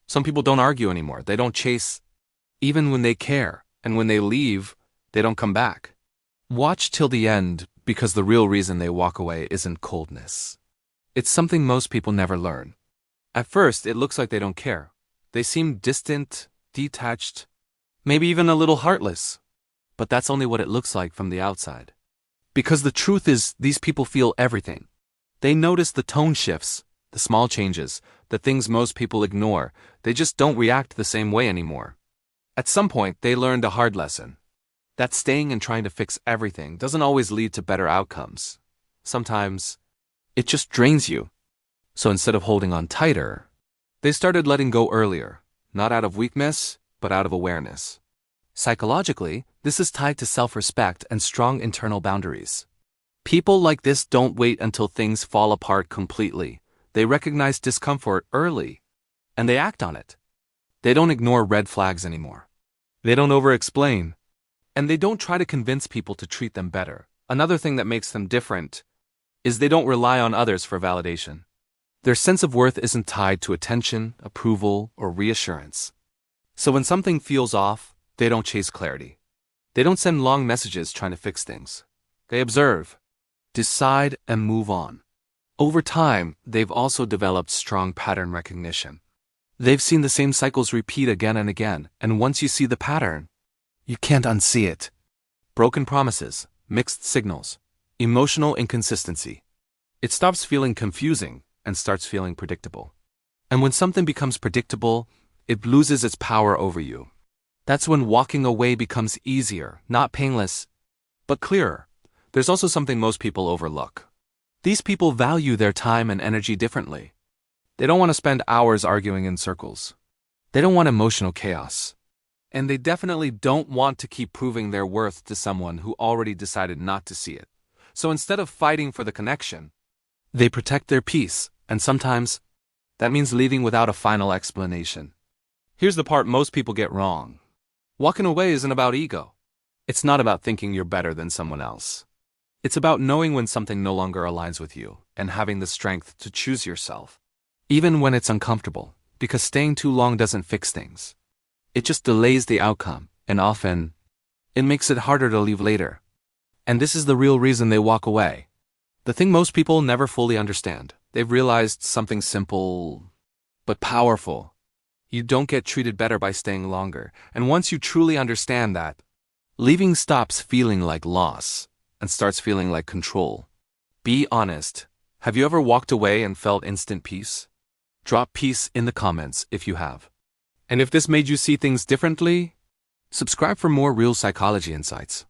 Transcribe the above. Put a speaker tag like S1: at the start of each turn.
S1: Some people don't argue anymore. They don't chase, even when they care. And when they leave, they don't come back. Watch till the end, because the real reason they walk away isn't coldness. It's something most people never learn. At first, it looks like they don't care. They seem distant, detached, maybe even a little heartless. But that's only what it looks like from the outside. Because the truth is, these people feel everything. They notice the tone shifts, the small changes, the things most people ignore. They just don't react the same way anymore. At some point, they learned a hard lesson. That staying and trying to fix everything doesn't always lead to better outcomes. Sometimes, it just drains you. So instead of holding on tighter, they started letting go earlier, not out of weakness, but out of awareness. Psychologically, this is tied to self-respect and strong internal boundaries. People like this don't wait until things fall apart completely. They recognize discomfort early, and they act on it. They don't ignore red flags anymore. They don't over-explain, and they don't try to convince people to treat them better. Another thing that makes them different is they don't rely on others for validation. Their sense of worth isn't tied to attention, approval, or reassurance. So when something feels off, they don't chase clarity. They don't send long messages trying to fix things. They observe, decide, and move on. Over time, they've also developed strong pattern recognition. They've seen the same cycles repeat again and again, and once you see the pattern, you can't unsee it. Broken promises, mixed signals, emotional inconsistency. It stops feeling confusing and starts feeling predictable. And when something becomes predictable, it loses its power over you. That's when walking away becomes easier, not painless, but clearer. There's also something most people overlook. These people value their time and energy differently. They don't want to spend hours arguing in circles. They don't want emotional chaos. And they definitely don't want to keep proving their worth to someone who already decided not to see it. So instead of fighting for the connection, they protect their peace, and sometimes that means leaving without a final explanation. Here's the part most people get wrong. Walking away isn't about ego. It's not about thinking you're better than someone else. It's about knowing when something no longer aligns with you and having the strength to choose yourself, even when it's uncomfortable, because staying too long doesn't fix things. It just delays the outcome, and often, it makes it harder to leave later. And this is the real reason they walk away. The thing most people never fully understand. They've realized something simple, but powerful. You don't get treated better by staying longer, and once you truly understand that, leaving stops feeling like loss and starts feeling like control. Be honest. Have you ever walked away and felt instant peace? Drop peace in the comments if you have. And if this made you see things differently, subscribe for more real psychology insights.